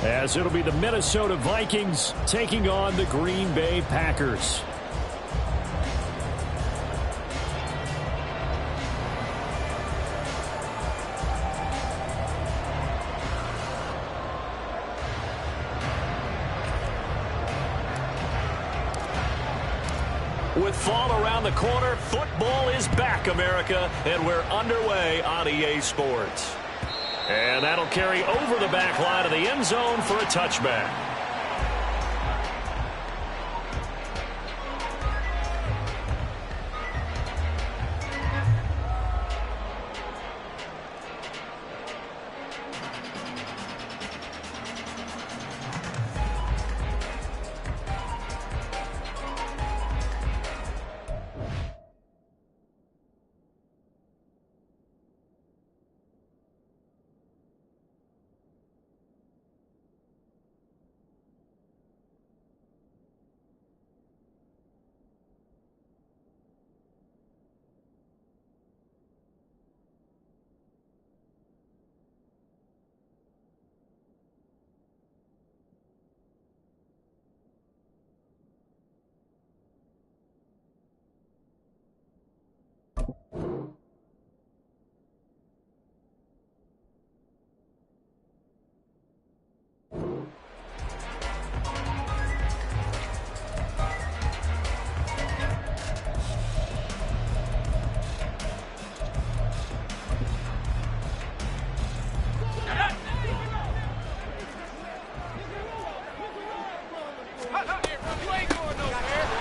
as it'll be the Minnesota Vikings taking on the Green Bay Packers. With fall around the corner, football is back, America, and we're underway on EA Sports. And that'll carry over the back line of the end zone for a touchback.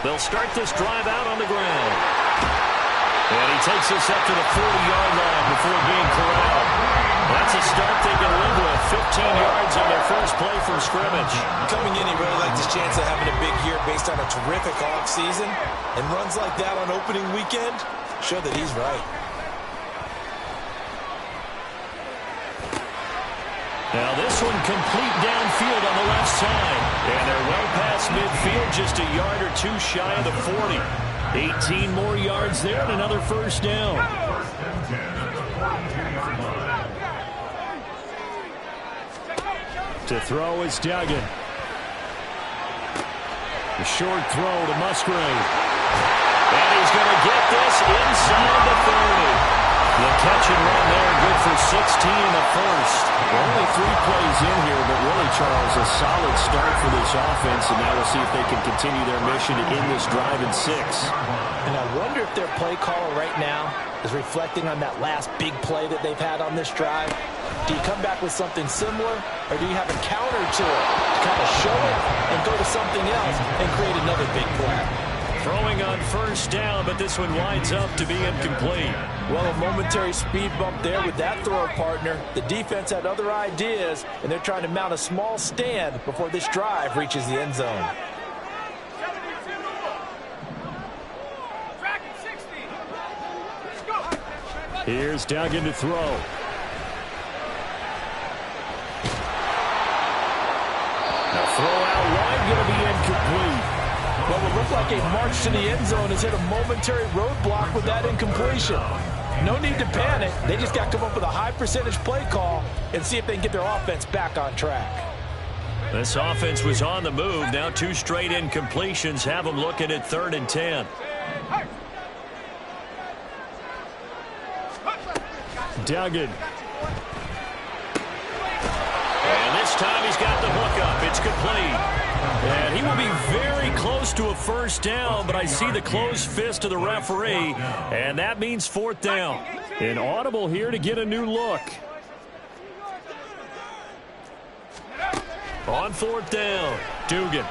They'll start this drive out on the ground. And he takes us up to the 40-yard line before being corralled. That's a start they can live with. 15 yards on their first play from scrimmage. Coming in, he really liked his chance of having a big year based on a terrific offseason. And runs like that on opening weekend show that he's right. Now this one complete downfield on the left side. And they're well past midfield, just a yard or two shy of the 40. 18 more yards there and another first down. To throw is Duggan. The short throw to Musgrave. And he's going to get this inside the 30. The catch and run there, good for 16 in the first. Only 3 plays in here, but really, Charles, a solid start for this offense, and now we'll see if they can continue their mission to end this drive in 6. And I wonder if their play caller right now is reflecting on that last big play that they've had on this drive. Do you come back with something similar, or do you have a counter to it to kind of show it and go to something else and create another big play? Throwing on first down, but this one winds up to be incomplete. Well, a momentary speed bump there with that throw partner. The defense had other ideas, and they're trying to mount a small stand before this drive reaches the end zone. Here's Duggan to throw. Now throw out wide, going to be incomplete. Well, it looked like a march to the end zone has hit a momentary roadblock with that incompletion. No need to panic. They just got to come up with a high percentage play call and see if they can get their offense back on track. This offense was on the move. Now 2 straight incompletions have them looking at 3rd and 10. Duggan. And this time he's got the hook up. It's complete. And he will be very close to a first down, but I see the closed fist of the referee, and that means 4th down. An audible here to get a new look. On 4th down, Dugan.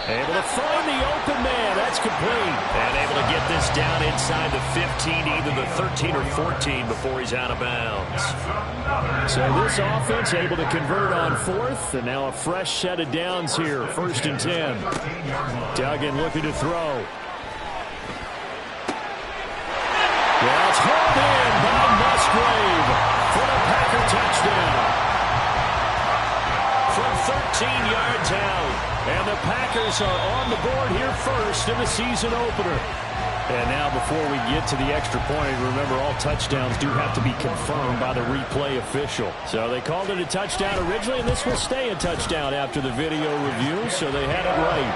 Able to find the open man. That's complete. And able to get this down inside the 15, either the 13 or 14 before he's out of bounds. So this offense able to convert on 4th, and now a fresh set of downs here. 1st and 10. Duggan looking to throw. Yeah, it's hauled in by Musgrave for the Packer touchdown. From 13 yards out. And the Packers are on the board here first in the season opener. And now before we get to the extra point, remember all touchdowns do have to be confirmed by the replay official. So they called it a touchdown originally, and this will stay a touchdown after the video review, so they had it right.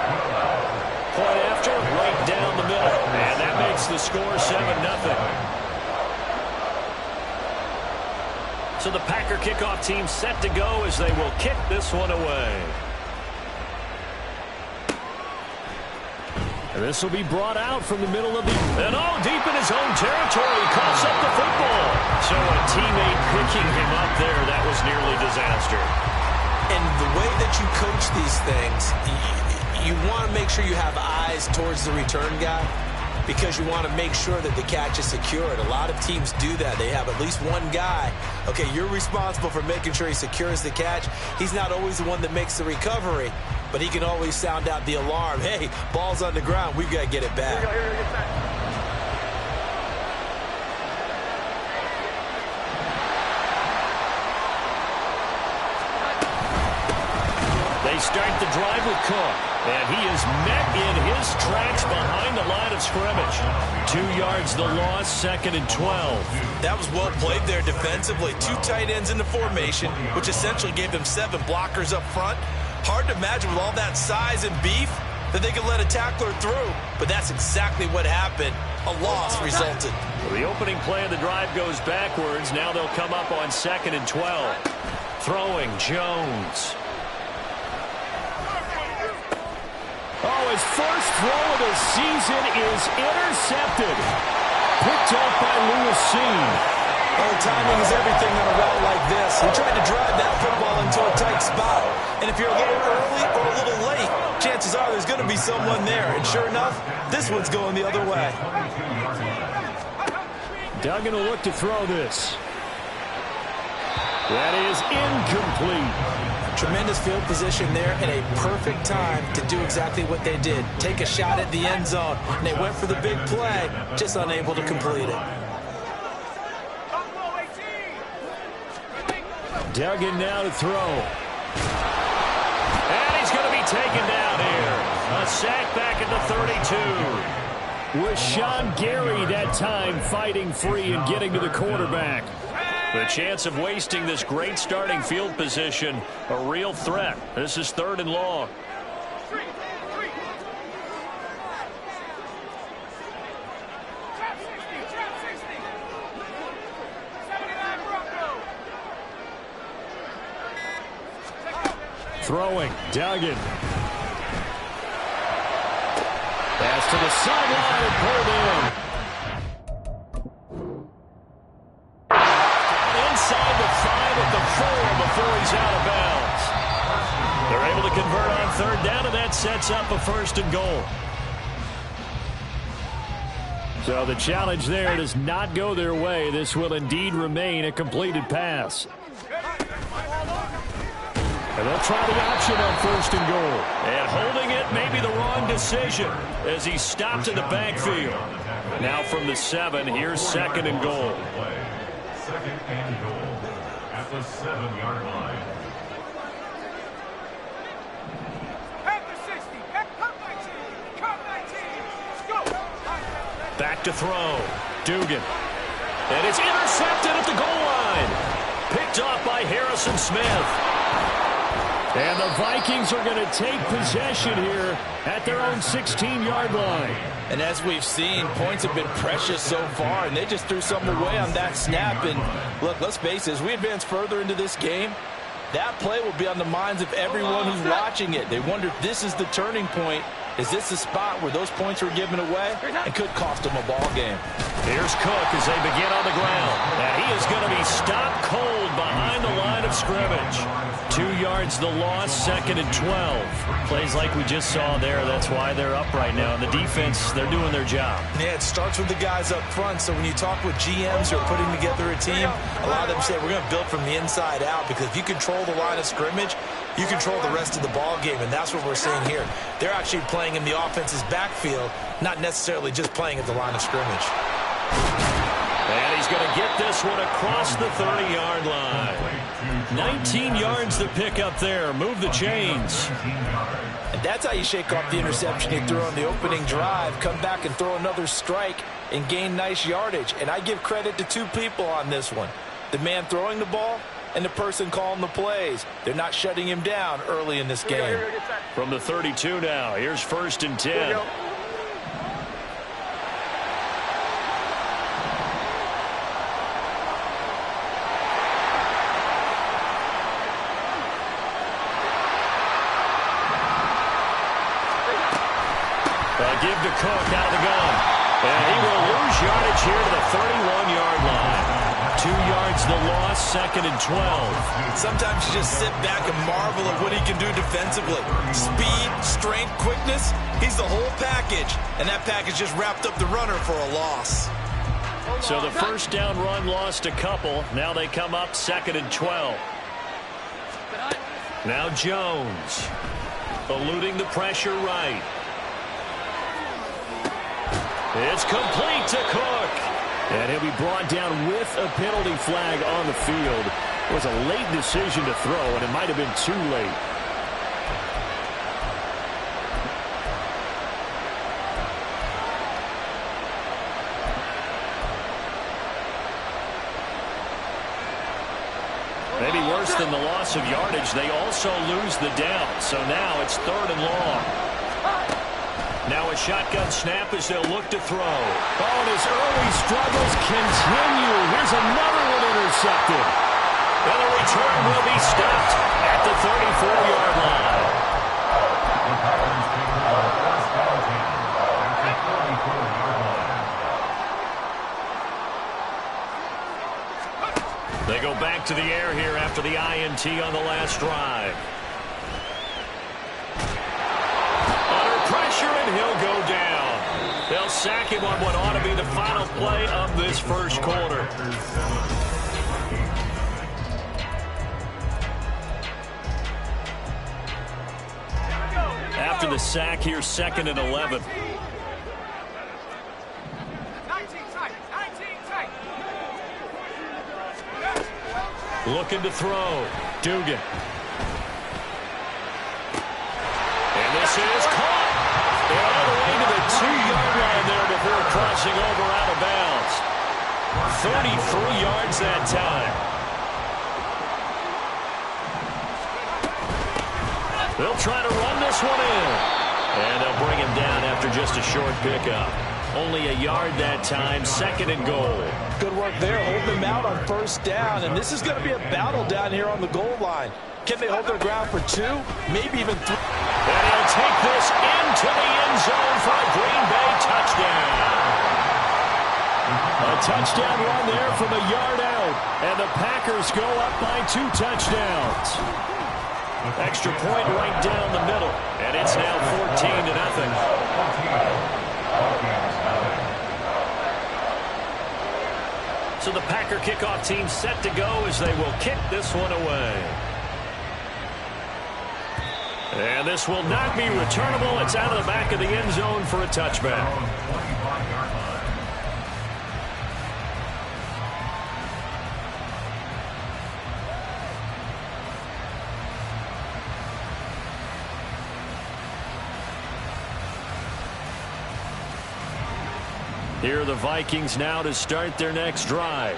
Point after, right down the middle. And that makes the score 7-0. So the Packer kickoff team set to go as they will kick this one away. And this will be brought out from the middle of the... And deep in his own territory, he coughs up the football. So a teammate picking him up there, that was nearly disaster. And the way that you coach these things, you want to make sure you have eyes towards the return guy because you want to make sure that the catch is secured. A lot of teams do that. They have at least one guy. Okay, you're responsible for making sure he secures the catch. He's not always the one that makes the recovery, but he can always sound out the alarm. Hey, ball's on the ground. We've got to get it back. They start the drive with Cook, and he is met in his tracks behind the line of scrimmage. 2 yards the loss, 2nd and 12. That was well played there defensively. 2 tight ends in the formation, which essentially gave them 7 blockers up front. Hard to imagine with all that size and beef that they could let a tackler through, but that's exactly what happened. A loss resulted. Well, the opening play of the drive goes backwards. Now they'll come up on 2nd and 12. Throwing, Jones. His first throw of the season is intercepted. Picked off by Lewis Seen. Well, timing is everything on a route like this. He tried to drive that football into a tight spot. And if you're a little early or a little late, chances are there's going to be someone there. And sure enough, this one's going the other way. Duggan will look to throw this. That is incomplete. Tremendous field position there and a perfect time to do exactly what they did. Take a shot at the end zone. And they went for the big play, just unable to complete it. Duggan now to throw. And he's going to be taken down here. A sack back at the 32. With Sean Gary that time fighting free and getting to the quarterback. The chance of wasting this great starting field position, a real threat. This is 3rd and long. Throwing, Duggan. Pass to the sideline and pulled in. Inside the 5 at the 4 before he's out of bounds. They're able to convert on 3rd down, and that sets up a 1st and goal. So the challenge there does not go their way. This will indeed remain a completed pass. And they'll try the option on 1st and goal. And holding it may be the wrong decision as he stopped in the backfield. Now from the 7, here's 2nd and goal. 2nd and goal at the 7-yard line. Back to throw. Dugan. And it's intercepted at the goal line. Picked off by Harrison Smith. And the Vikings are going to take possession here at their own 16-yard line. And as we've seen, points have been precious so far, and they just threw something away on that snap. And look, let's face it, as we advance further into this game, that play will be on the minds of everyone who's watching it. They wonder if this is the turning point. Is this the spot where those points were given away and could cost them a ball game? Here's Cook as they begin on the ground. And he is going to be stopped cold behind the line of scrimmage. 2 yards the loss, 2nd and 12. Plays like we just saw there. That's why they're up right now. And the defense, they're doing their job. Yeah, it starts with the guys up front. So when you talk with GMs who are putting together a team, a lot of them say we're going to build from the inside out, because if you control the line of scrimmage, you control the rest of the ball game, and that's what we're seeing here. They're actually playing in the offense's backfield, not necessarily just playing at the line of scrimmage. And he's going to get this one across the 30-yard line. 19 yards to pick up there. Move the chains. And that's how you shake off the interception he threw on the opening drive. Come back and throw another strike and gain nice yardage. And I give credit to two people on this one. The man throwing the ball and the person calling the plays. They're not shutting him down early in this game. From the 32 now, here's 1st and 10. Give to Cook out of the gun. And he will lose yardage here to the 31-yard line. 2 yards the loss, 2nd and 12. Sometimes you just sit back and marvel at what he can do defensively. Speed, strength, quickness, he's the whole package. And that package just wrapped up the runner for a loss. So the first down run lost a couple. Now they come up 2nd and 12. Now Jones. Eluding the pressure right. It's complete to Cook. And he'll be brought down with a penalty flag on the field. It was a late decision to throw, and it might have been too late. Maybe worse than the loss of yardage, they also lose the down. So now it's 3rd and long. Now a shotgun snap as they'll look to throw. Oh, and his early struggles continue. Here's another one intercepted. And the return will be stopped at the 34-yard line. They go back to the air here after the INT on the last drive. And he'll go down. They'll sack him on what ought to be the final play of this first quarter. After the sack, here's 2nd and 11. Looking to throw. Dugan. And this is caught. All the way to the 2-yard line there before crossing over out of bounds. 33 yards that time. They'll try to run this one in. And they'll bring him down after just a short pickup. Only a yard that time, 2nd and goal. Good work there, holding them out on 1st down. And this is going to be a battle down here on the goal line. Can they hold their ground for 2? Maybe even 3. And he'll take this into the end zone for a Green Bay touchdown. A touchdown run there from a yard out. And the Packers go up by 2 touchdowns. Extra point right down the middle. And it's now 14-0. So the Packer kickoff team set to go as they will kick this one away. And this will not be returnable. It's out of the back of the end zone for a touchback. Here are the Vikings now to start their next drive.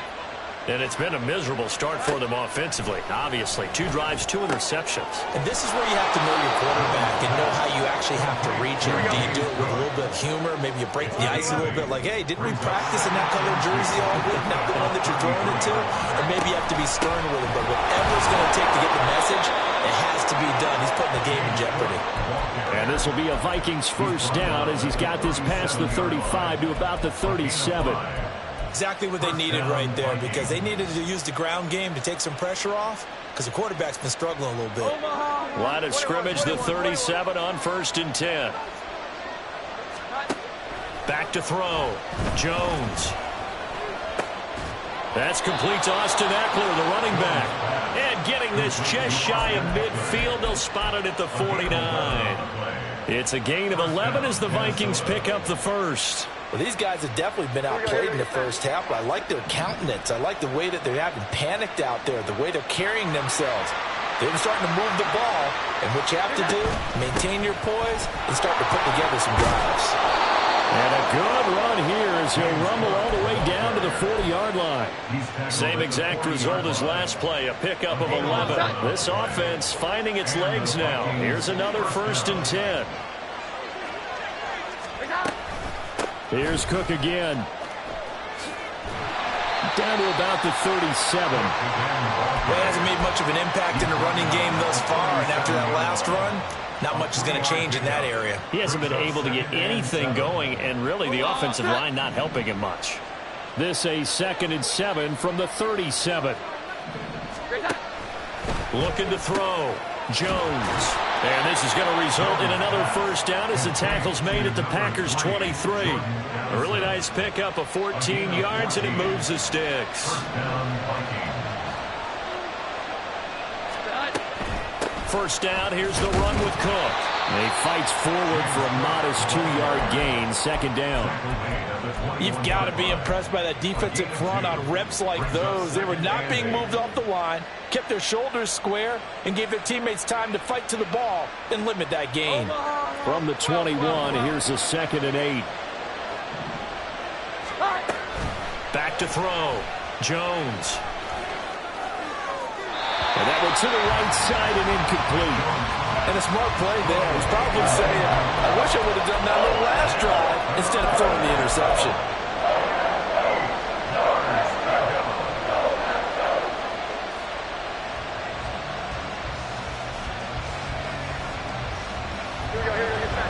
And it's been a miserable start for them offensively. Obviously, 2 drives, 2 interceptions. And this is where you have to know your quarterback and know how you actually have to reach him. Do you do it with a little bit of humor? Maybe you break the ice a little bit like, hey, didn't we practice in that colored jersey all week? Not the one that you're throwing it to? Or maybe you have to be stern with it. But whatever it's going to take to get the message, it has to be done. He's putting the game in jeopardy. And this will be a Vikings first down as he's got this past the 35 to about the 37. Exactly what they needed right there, because they needed to use the ground game to take some pressure off, because the quarterback's been struggling a little bit. Line of scrimmage, the 37 on 1st and 10. Back to throw. Jones. That's complete to Austin Eckler, the running back. And getting this just shy of midfield, they'll spot it at the 49. It's a gain of 11 as the Vikings pick up the first. Well, these guys have definitely been outplayed in the first half, but I like their countenance. I like the way that they're having panicked out there, the way they're carrying themselves. They're starting to move the ball, and what you have to do, maintain your poise and start to put together some drives. And a good run here as he'll rumble all the way down to the 40-yard line. Same exact result as last play, a pickup of 11. This offense finding its legs now. Here's another 1st and 10. Here's Cook again. Down to about the 37. Well, he hasn't made much of an impact in the running game thus far, and after that last run, not much is going to change in that area. He hasn't been able to get anything going, and really the offensive line not helping him much. This a 2nd and 7 from the 37. Looking to throw. Jones. And this is going to result in another 1st down as the tackle's made at the Packers' 23. A really nice pickup of 14 yards, and it moves the sticks. 1st down, here's the run with Cook. He fights forward for a modest 2-yard gain, 2nd down. You've got to be impressed by that defensive front on reps like those. They were not being moved off the line, kept their shoulders square, and gave their teammates time to fight to the ball and limit that gain. From the 21, here's a 2nd and 8. Back to throw. Jones. And that one to the right side and incomplete. And a smart play there. He's probably saying, I wish I would have done that little last drive instead of throwing the interception.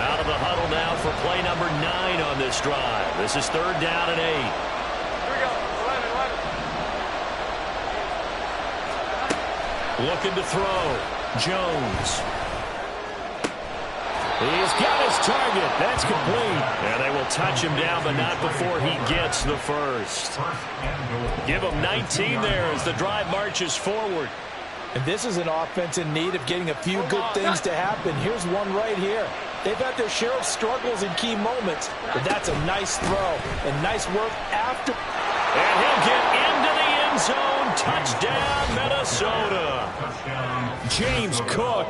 Out of the huddle now for play number 9 on this drive. This is 3rd down and 8. Looking to throw. Jones. He's got his target. That's complete. And they will touch him down, but not before he gets the 1st. Give him 19 there as the drive marches forward. And this is an offense in need of getting a few good things to happen. Here's one right here. They've had their share of struggles in key moments, but that's a nice throw and nice work after. And he'll get into the end zone. Touchdown, Minnesota. James Cook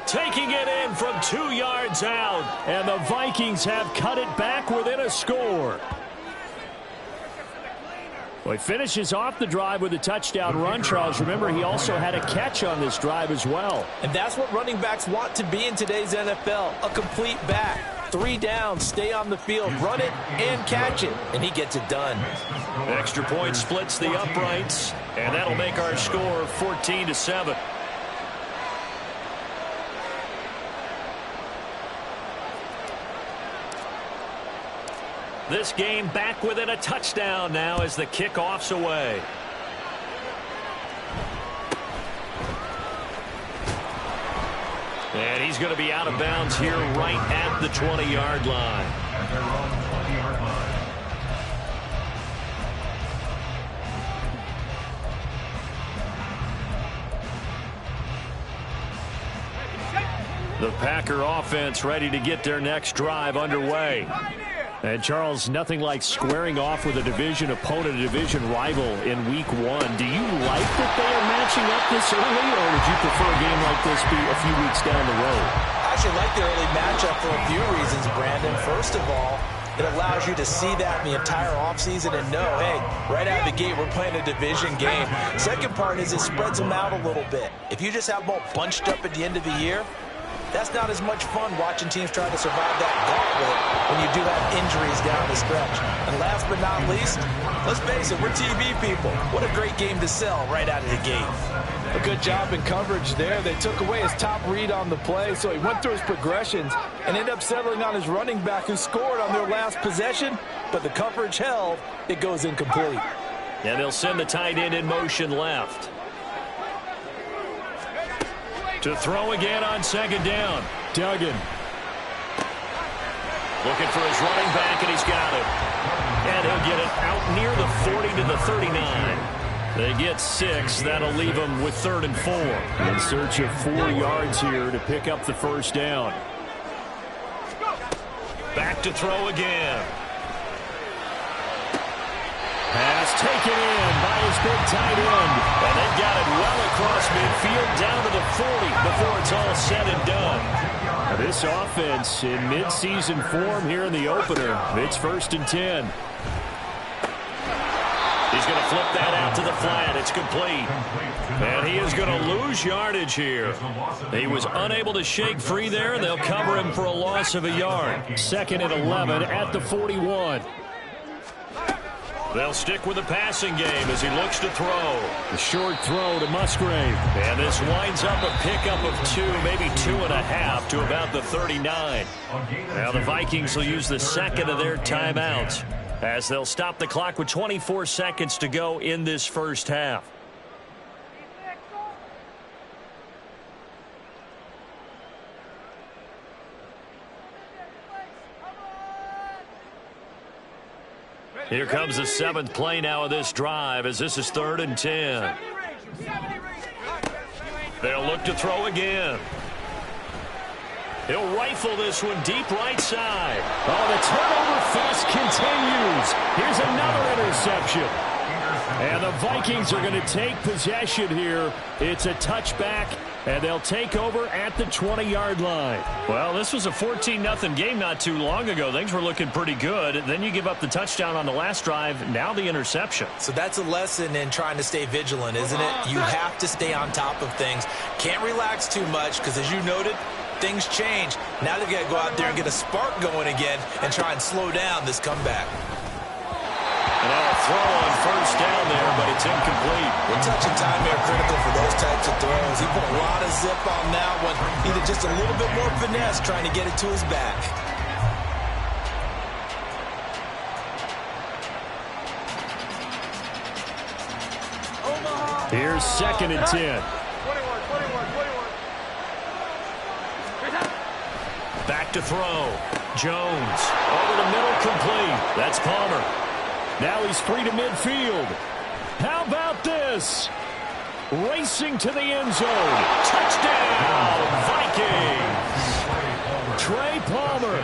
taking it in from 2 yards out. And the Vikings have cut it back within a score. Well, he finishes off the drive with a touchdown run, Charles. Remember, he also had a catch on this drive as well. And that's what running backs want to be in today's NFL, a complete back. 3 downs, stay on the field, run it, and catch it. And he gets it done. Extra point splits the uprights, and that'll make our score 14-7. This game back within a touchdown now as the kickoff's away. And he's going to be out of bounds here right at the 20-yard line. The Packer offense ready to get their next drive underway. And, Charles, nothing like squaring off with a division opponent, a division rival in Week 1. Do you like that they are matching up this early, or would you prefer a game like this be a few weeks down the road? I actually like the early matchup for a few reasons, Brandon. First of all, it allows you to see that in the entire offseason and know, hey, right out of the gate, we're playing a division game. Second part is it spreads them out a little bit. If you just have them all bunched up at the end of the year, that's not as much fun watching teams try to survive that gauntlet when you do have injuries down the stretch. And last but not least, let's face it, we're TV people. What a great game to sell right out of the gate. A good job in coverage there. They took away his top read on the play, so he went through his progressions and ended up settling on his running back who scored on their last possession, but the coverage held. It goes incomplete. And they'll send the tight end in motion left. To throw again on 2nd down. Duggan. Looking for his running back, and he's got it. And he'll get it out near the 40 to the 39. They get 6. That'll leave them with 3rd and 4. In search of 4 yards here to pick up the 1st down. Back to throw again. taken in by his big tight end. And they've got it well across midfield down to the 40 before it's all said and done. Now this offense in midseason form here in the opener. It's 1st and 10. He's going to flip that out to the flat. It's complete. And he is going to lose yardage here. He was unable to shake free there, and they'll cover him for a loss of a yard. 2nd and 11 at the 41. They'll stick with the passing game as he looks to throw. The short throw to Musgrave. And this winds up a pickup of 2, maybe 2.5 to about the 39. Now the Vikings will use the 2nd of their timeouts as they'll stop the clock with 24 seconds to go in this first half. Here comes the 7th play now of this drive as this is 3rd and 10. They'll look to throw again. He'll rifle this one deep right side. Oh, the turnover fest continues. Here's another interception. And the Vikings are going to take possession here. It's a touchback, and they'll take over at the 20-yard line. Well, this was a 14-0 game not too long ago. Things were looking pretty good. Then you give up the touchdown on the last drive. Now the interception. So that's a lesson in trying to stay vigilant, isn't it? You have to stay on top of things. Can't relax too much because, as you noted, things change. Now they've got to go out there and get a spark going again and try and slow down this comeback. And now a throw on 1st down there, but it's incomplete. We're touching time here critical for those types of throws. He put a lot of zip on that one. Needed just a little bit more finesse trying to get it to his back. Here's 2nd and 10. Back to throw. Jones over the middle, complete. That's Palmer. Now he's free to midfield. How about this? Racing to the end zone. Touchdown, Vikings. Trey Palmer.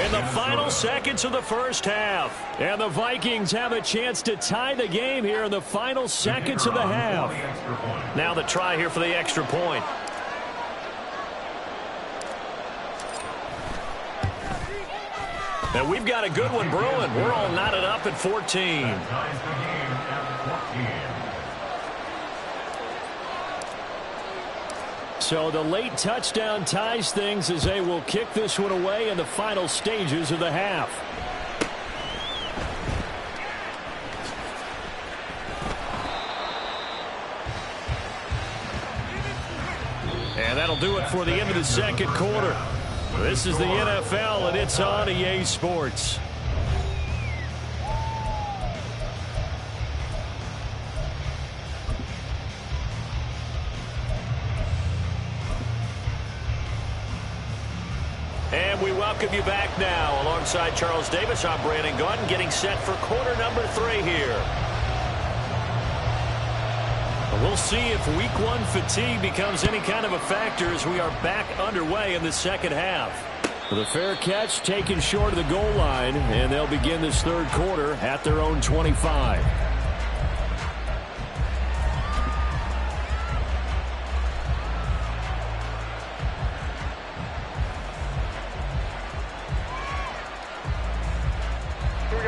In the final seconds of the first half. And the Vikings have a chance to tie the game here in the final seconds of the half. Now the try here for the extra point. And we've got a good one brewing. We're all knotted up at 14. So the late touchdown ties things as they will kick this one away in the final stages of the half. And that'll do it for the end of the 2nd quarter. This is the NFL, and it's on EA Sports. And we welcome you back now. Alongside Charles Davis, I'm Brandon Gaudin, getting set for quarter number 3 here. We'll see if Week 1 fatigue becomes any kind of a factor as we are back underway in the second half. The fair catch taken short of the goal line, and they'll begin this 3rd quarter at their own 25.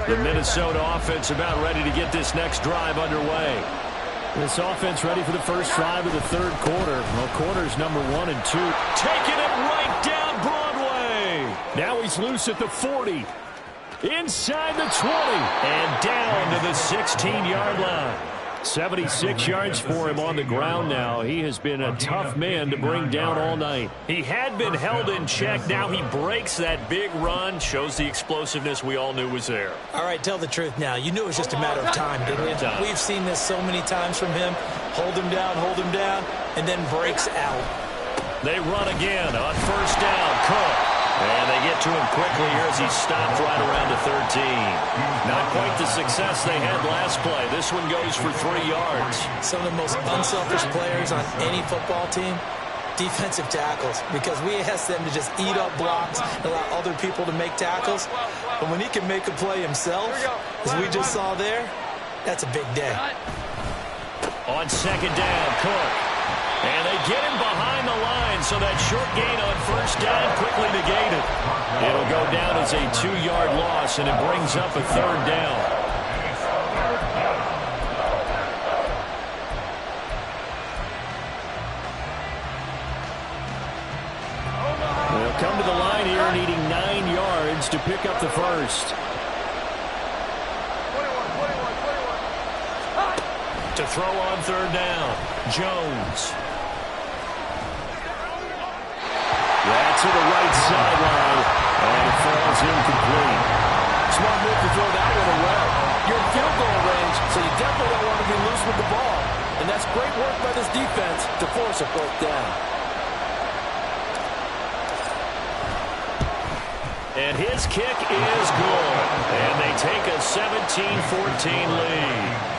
The Minnesota offense about ready to get this next drive underway. This offense ready for the first drive of the 3rd quarter. Well, quarters number 1 and 2. Taking it right down Broadway. Now he's loose at the 40. Inside the 20. And down to the 16-yard line. 76 yards for him on the ground now. He has been a tough man to bring down all night. He had been held in check. Now he breaks that big run. Shows the explosiveness we all knew was there. All right, tell the truth now. You knew it was just a matter of time, didn't you? We've seen this so many times from him. Hold him down, and then breaks out. They run again on 1st down. Cook. And they get to him quickly here as he stopped right around the 13. Not quite the success they had last play. This one goes for 3 yards. Some of the most unselfish players on any football team, defensive tackles, because we ask them to just eat up blocks and allow other people to make tackles. But when he can make a play himself, as we just saw there, That's a big day. On second down, Cook. And they get him behind the line, so that short gain on first down quickly negated. It'll go down as a 2-yard loss, and it brings up a third down. They'll come to the line here needing 9 yards to pick up the first. To throw on third down, Jones. That's to the right sideline, and it falls incomplete. Smart move to throw that one away. You're in field goal range, so you definitely don't want to be loose with the ball. And that's great work by this defense to force a fourth down. And his kick is good. And they take a 17-14 lead.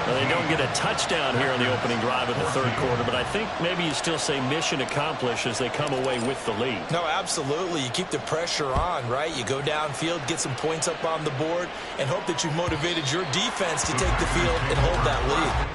Well, they don't get a touchdown here on the opening drive of the third quarter, but I think maybe you still say mission accomplished as they come away with the lead. No, absolutely. You keep the pressure on, right? You go downfield, get some points up on the board, and hope that you've motivated your defense to take the field and hold that lead.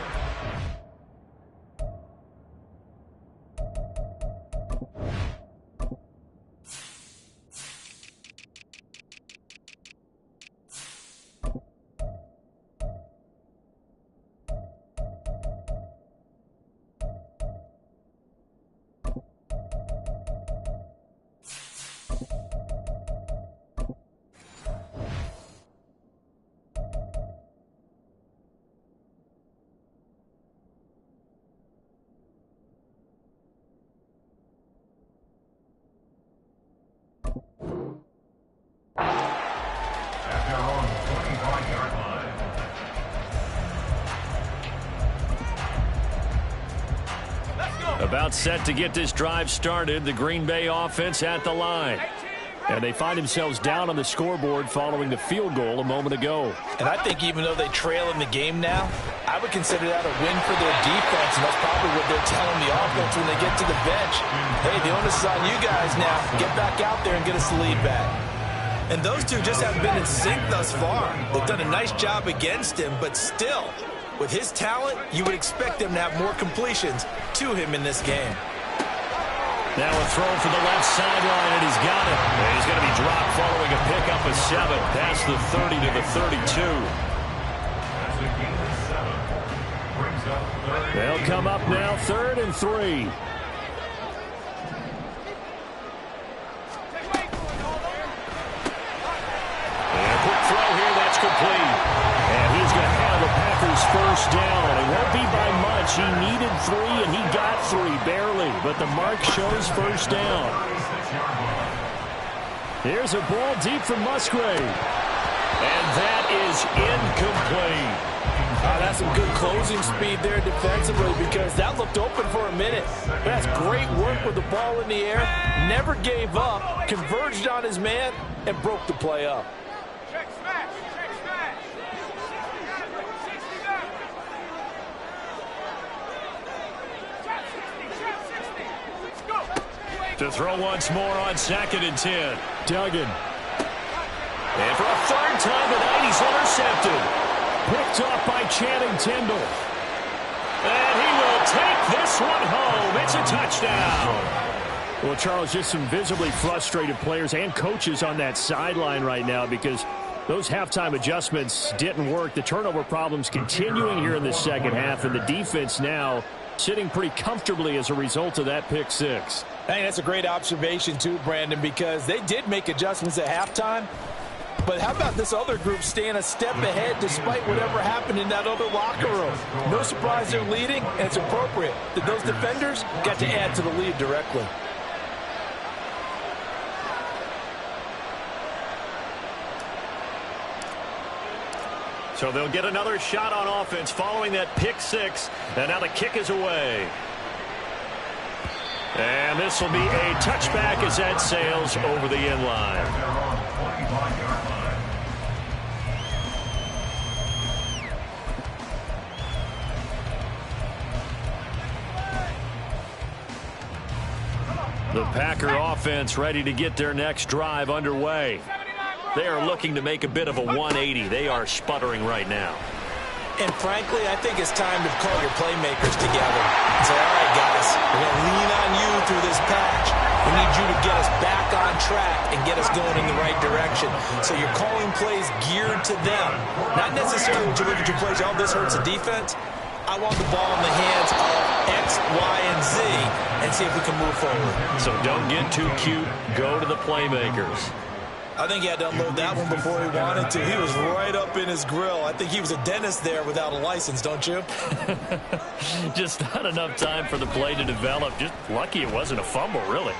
About set to get this drive started, the Green Bay offense at the line. And they find themselves down on the scoreboard following the field goal a moment ago. And I think even though they trail in the game now, I would consider that a win for their defense, and that's probably what they're telling the offense when they get to the bench. Hey, the onus is on you guys now. Get back out there and get us the lead back. And those two just haven't been in sync thus far. They've done a nice job against him, but still, with his talent, you would expect them to have more completions to him in this game. Now a throw for the left sideline, and he's got it. And he's going to be dropped following a pickup of 7 past the 30 to the 32. They'll come up now 3rd and 3. And a quick throw here, that's complete. And he's going to have the Packers first down. It won't be by much. He needed 3, and he got 3, barely. But the mark shows first down. Here's a ball deep from Musgrave. And that is incomplete. That's some good closing speed there defensively, because that looked open for a minute. That's great work with the ball in the air. Never gave up, converged on his man, and broke the play up. Check smash. Check smash. To throw once more on 2nd and 10. Duggan. And for a 3rd time tonight, he's intercepted. Picked off by Channing Tindall. And he will take this one home. It's a touchdown. Well, Charles, just some visibly frustrated players and coaches on that sideline right now because those halftime adjustments didn't work. The turnover problems continuing here in the second half, and the defense now sitting pretty comfortably as a result of that pick 6. I think that's a great observation too, Brandon, because they did make adjustments at halftime. But how about this other group staying a step ahead despite whatever happened in that other locker room? No surprise they're leading, and it's appropriate that those defenders got to add to the lead directly. So they'll get another shot on offense following that pick 6, and now the kick is away. And this will be a touchback as that sails over the end line. The Packer offense ready to get their next drive underway. They are looking to make a bit of a 180. They are sputtering right now. And frankly, I think it's time to call your playmakers together and say, all right, guys, we're going to lean on you through this patch. We need you to get us back on track and get us going in the right direction. So you're calling plays geared to them. Not necessarily when you look at your plays, oh, this hurts the defense. I want the ball in the hands of X, Y, and Z and see if we can move forward. So don't get too cute. Go to the playmakers. I think he had to unload that one before he wanted to. He was right up in his grill. I think he was a dentist there without a license, don't you? Just not enough time for the play to develop. Just lucky it wasn't a fumble, really.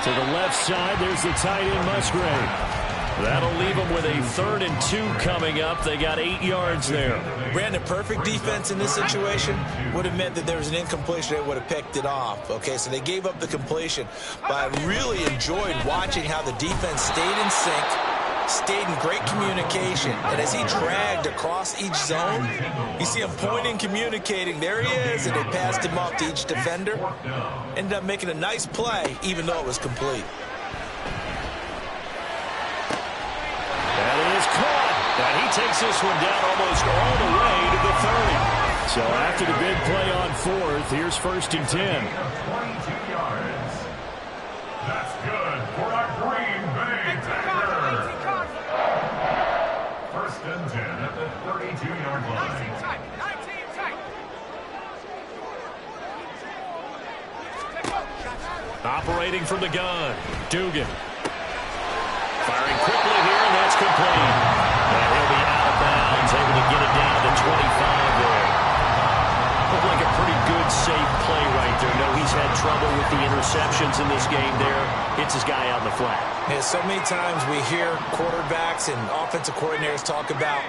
To the left side, there's the tight end, Musgrave. That'll leave them with a 3rd and 2 coming up. They got 8 yards there. Brandon, perfect defense in this situation would have meant that there was an incompletion. They would have picked it off. Okay, so they gave up the completion. But I really enjoyed watching how the defense stayed in sync, stayed in great communication. And as he dragged across each zone, you see him pointing, communicating. There he is, and they passed him off to each defender. Ended up making a nice play, even though it was complete. That is caught. And he takes this one down almost all the way to the 30. So after the big play on 4th, here's 1st and 10. 22 yards. That's good for a Green Bay Packer. 1st and 10 at the 32-yard line. Operating from the gun, Dugan. Firing quickly here, and that's complete. And he'll be out of bounds, able to get it down to 25 there. Looked like a pretty good, safe play right there. No, he's had trouble with the interceptions in this game there. Hits his guy out in the flat. Yeah, so many times we hear quarterbacks and offensive coordinators talk about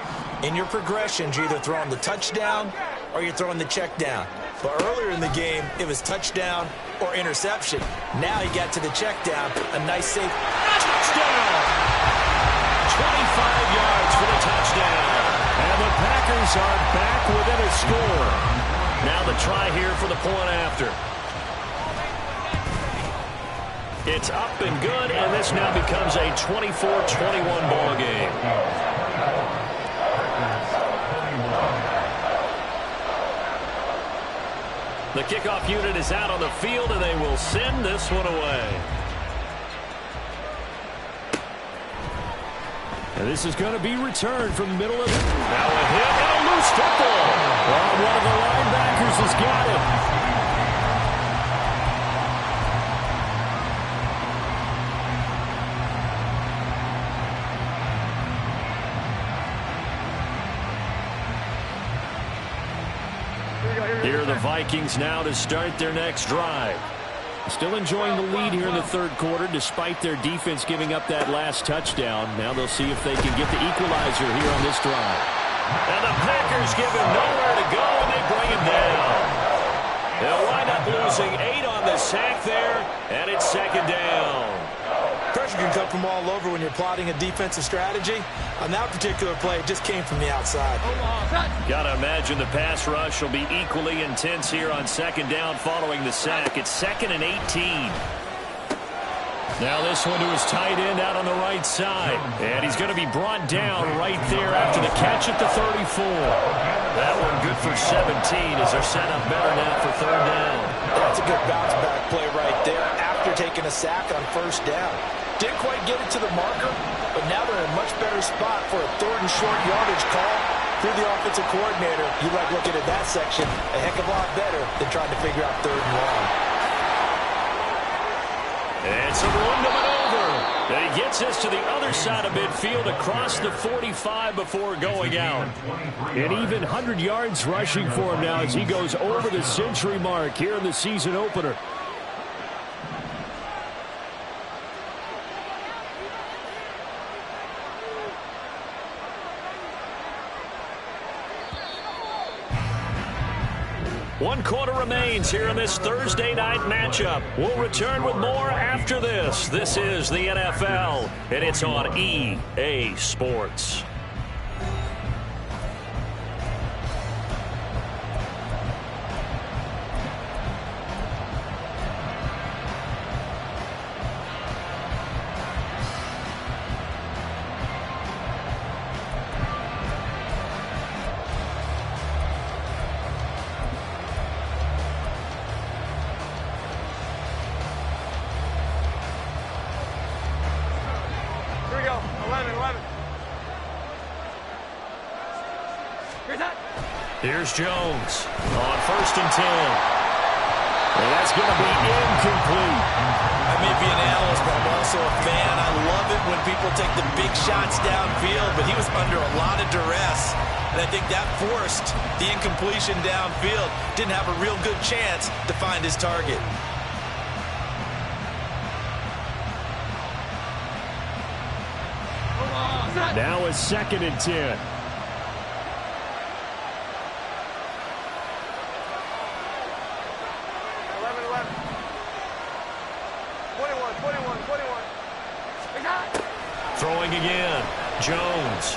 in your progressions, you're either throwing the touchdown or you're throwing the check down. But earlier in the game, it was touchdown or interception. Now he got to the check down. A nice save. Touchdown! 25 yards for the touchdown. And the Packers are back within a score. Now the try here for the point after. It's up and good, and this now becomes a 24-21 ball game. The kickoff unit is out on the field, and they will send this one away. And this is going to be returned from the middle of it. Now a hit and a loose football. Well, one of the linebackers has got it. Here are the Vikings now to start their next drive. Still enjoying the lead here in the 3rd quarter despite their defense giving up that last touchdown. Now they'll see if they can get the equalizer here on this drive. And the Packers give him nowhere to go, and they bring him down. They'll wind up losing 8 on the sack there, and it's 2nd down. Pressure can come from all over when you're plotting a defensive strategy. On that particular play, it just came from the outside. Got to imagine the pass rush will be equally intense here on 2nd down following the sack. It's 2nd and 18. Now this one to his tight end out on the right side. And he's going to be brought down right there after the catch at the 34. That one good for 17 as they're set up better now for 3rd down. That's a good bounce-back play right there after taking a sack on 1st down. Didn't quite get it to the marker, but now they're in a much better spot for a 3rd and short yardage call. Through the offensive coordinator, you like looking at that section a heck of a lot better than trying to figure out 3rd and long. And some room to maneuver. And he gets us to the other side of midfield across the 45 before going out. An even 100 yards rushing for him now as he goes over the century mark here in the season opener. One quarter remains here in this Thursday night matchup. We'll return with more after this. This is the NFL, and it's on EA Sports. Here's Jones on 1st and 10. And that's going to be incomplete. I may be an analyst, but I'm also a fan. I love it when people take the big shots downfield, but he was under a lot of duress. And I think that forced the incompletion downfield. Didn't have a real good chance to find his target. Now it's 2nd and 10. Throwing again. Jones.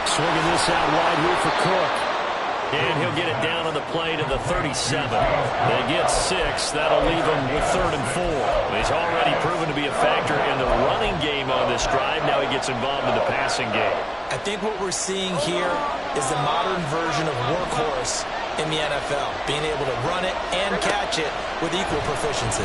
Swinging this out wide here for Cook. And he'll get it down on the play to the 37. They get 6. That'll leave him with 3rd and 4. He's already proven to be a factor in the running game on this drive. Now he gets involved in the passing game. I think what we're seeing here is the modern version of workhorse in the NFL. Being able to run it and catch it with equal proficiency.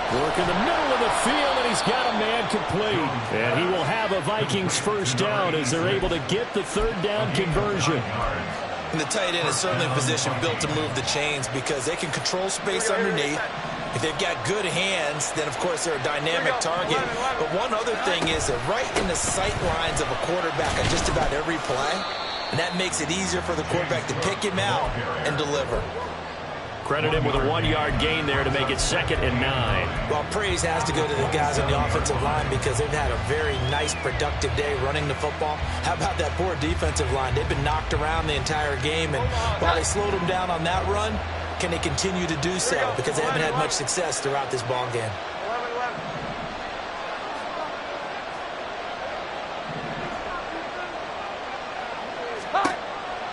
Work in the middle of the field, and he's got a man complete. And he will have a Vikings first down as they're able to get the 3rd down conversion. And the tight end is certainly a position built to move the chains because they can control space underneath. If they've got good hands, then, of course, they're a dynamic target. But one other thing is they're right in the sight lines of a quarterback on just about every play. And that makes it easier for the quarterback to pick him out and deliver. Credit him with a 1-yard gain there to make it 2nd and 9. Well, praise has to go to the guys on the offensive line because they've had a very nice, productive day running the football. How about that poor defensive line? They've been knocked around the entire game, and while they slowed them down on that run, can they continue to do so? Because they haven't had much success throughout this ball game.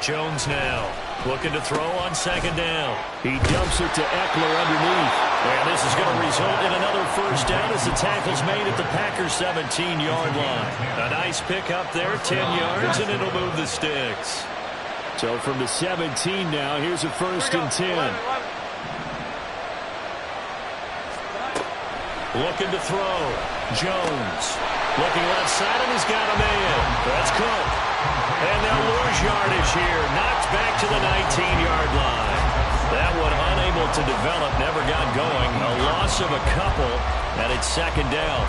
Jones now looking to throw on 2nd down. He dumps it to Eckler underneath. And this is going to result in another first down as the tackle's made at the Packers' 17-yard line. A nice pick up there, 10 yards, and it'll move the sticks. So from the 17 now, here's a 1st and 10. Looking to throw. Jones. Looking left side, and he's got a man. That's Cook. And they'll lose yardage here. Knocked back to the 19-yard line. That one unable to develop, never got going. A loss of a couple, and it's 2nd down.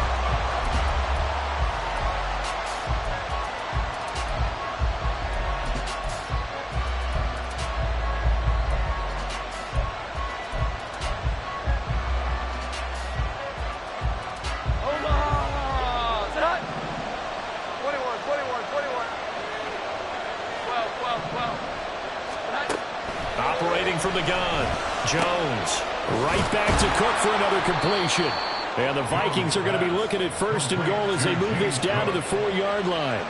Operating from the gun, Jones. Right back to Cook for another completion. And the Vikings are going to be looking at 1st and goal as they move this down to the 4-yard line.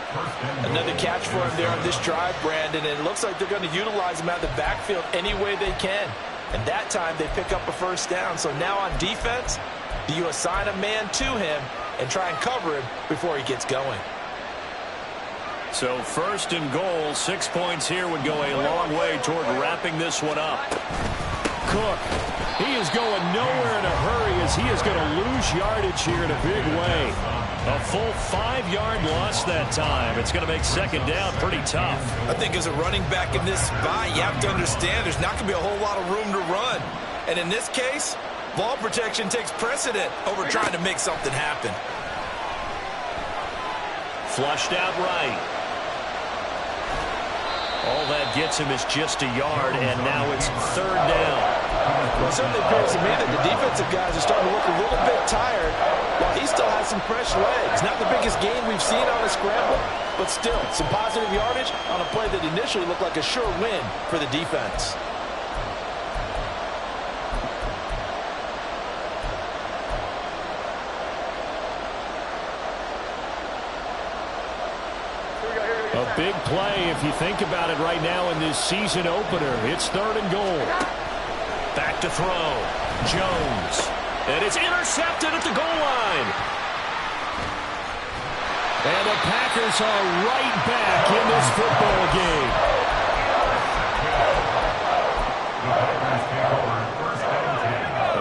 Another catch for him there on this drive, Brandon, and it looks like they're going to utilize him out of the backfield any way they can. And that time they pick up a first down. So now on defense, do you assign a man to him and try and cover him before he gets going? So 1st and goal, 6 points here would go a long way toward wrapping this one up. Cook, he is going nowhere in a hurry as he is going to lose yardage here in a big way. A full 5-yard loss that time. It's going to make 2nd down pretty tough. I think as a running back in this spot, you have to understand there's not going to be a whole lot of room to run. And in this case, ball protection takes precedent over trying to make something happen. Flushed out right. All that gets him is just a yard, and now it's 3rd down. Well, it certainly appears to me that the defensive guys are starting to look a little bit tired while he still has some fresh legs. Not the biggest gain we've seen on a scramble, but still some positive yardage on a play that initially looked like a sure win for the defense. A big play if you think about it right now in this season opener. It's 3rd and goal. Back to throw. Jones. And it's intercepted at the goal line. And the Packers are right back in this football game.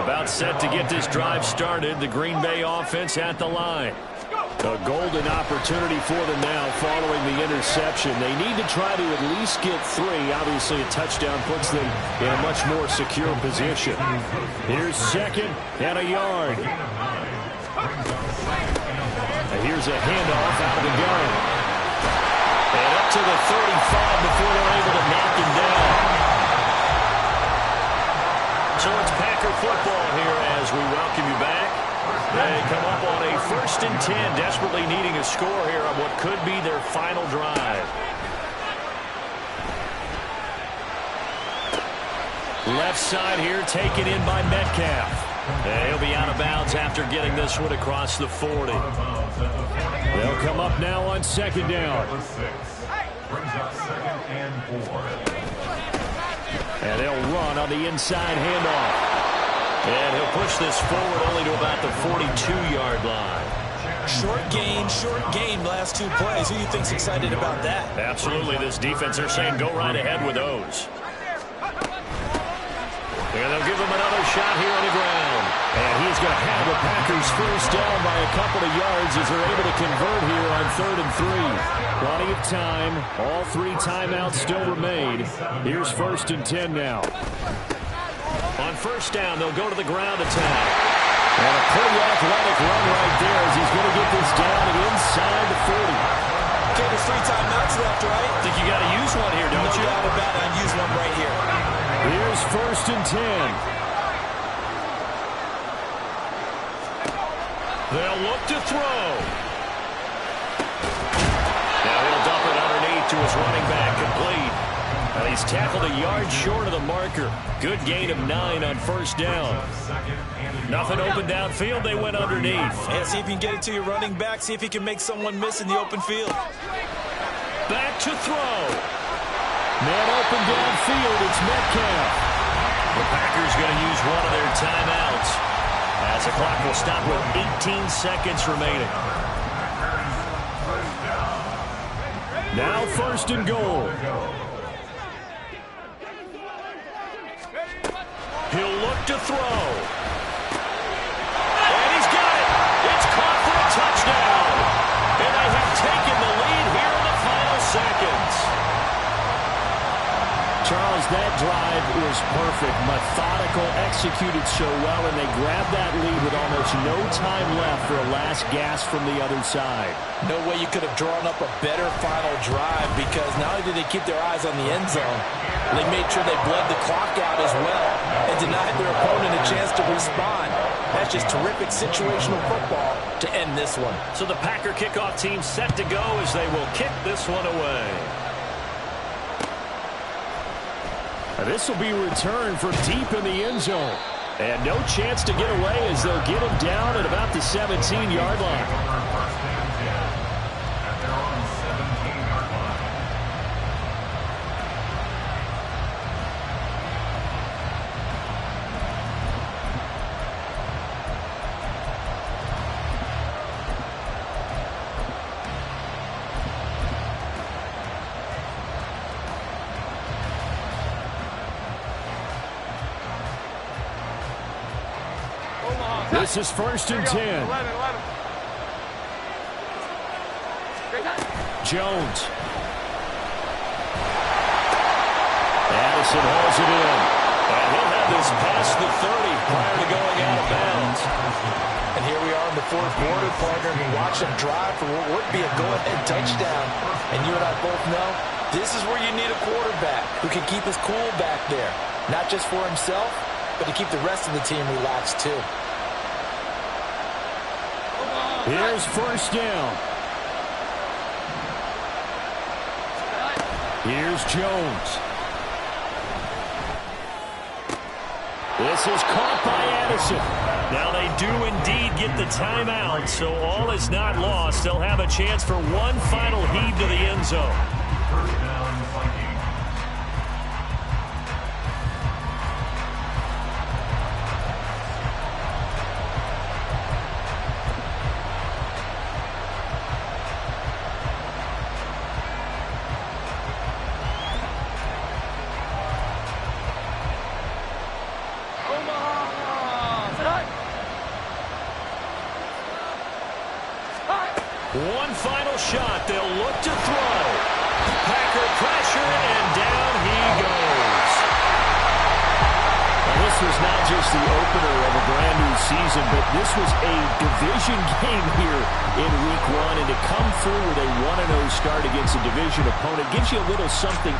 About set to get this drive started. The Green Bay offense at the line. A golden opportunity for them now following the interception. They need to try to at least get 3. Obviously, a touchdown puts them in a much more secure position. Here's 2nd and a yard. And here's a handoff out of the gun. And up to the 35 before they're able to knock him down. So it's Packer football here as we welcome you back. They come up on a 1st and 10, desperately needing a score here on what could be their final drive. Left side here taken in by Metcalf. And he'll be out of bounds after getting this one across the 40. They'll come up now on 2nd down. Brings up 2nd and 4. And they'll run on the inside handoff. And he'll push this forward only to about the 42-yard line. Short gain, last 2 plays. Who do you think's excited about that? Absolutely. This defense, they're saying go right ahead with those. And they'll give him another shot here on the ground. And he's going to have the Packers first down by a couple of yards as they're able to convert here on 3rd and 3. Plenty of time. All 3 timeouts still remain. Here's 1st and 10 now. On 1st down, they'll go to the ground attack. And a pretty athletic run right there as he's going to get this down inside the 40. Okay, there's 3 timeouts left, right? I think you got to use one here, don't you? No doubt about it. I'd use one right here. Here's 1st and 10. They'll look to throw. Now he'll dump it underneath to his running back, complete. And he's tackled a yard short of the marker. Good gain of 9 on 1st down. Nothing open downfield. They went underneath. Yeah, see if you can get it to your running back. See if you can make someone miss in the open field. Back to throw. Man open downfield. It's Metcalf. The Packers going to use one of their timeouts as the clock will stop with 18 seconds remaining. Now 1st and goal. He'll look to throw. And he's got it. It's caught for a touchdown. And they have taken the lead here in the final seconds. Charles, that drive was perfect. Methodical, executed so well, and they grabbed that lead with almost no time left for a last gasp from the other side. No way you could have drawn up a better final drive because not only did they keep their eyes on the end zone, they made sure they bled the clock out as well and denied their opponent a chance to respond. That's just terrific situational football to end this one. So the Packer kickoff team set to go as they will kick this one away. And this will be returned from deep in the end zone. And no chance to get away as they'll get him down at about the 17-yard line. This is 1st and 10. Jones. Addison hauls it in. And he'll have this past the 30 prior to going out of bounds. And here we are in the 4th quarter, partner. We watch them drive for what would be a go-ahead touchdown. And you and I both know this is where you need a quarterback who can keep his cool back there. Not just for himself, but to keep the rest of the team relaxed too. Here's 1st down. Here's Jones. This is caught by Addison. Now they do indeed get the timeout, so all is not lost. They'll have a chance for one final heave to the end zone. First down, Vikings. One final shot. They'll look to throw. Packer pressure, and down he goes. Now, this was not just the opener of a brand new season, but this was a division game here in Week 1. And to come through with a 1-0 start against a division opponent gives you a little something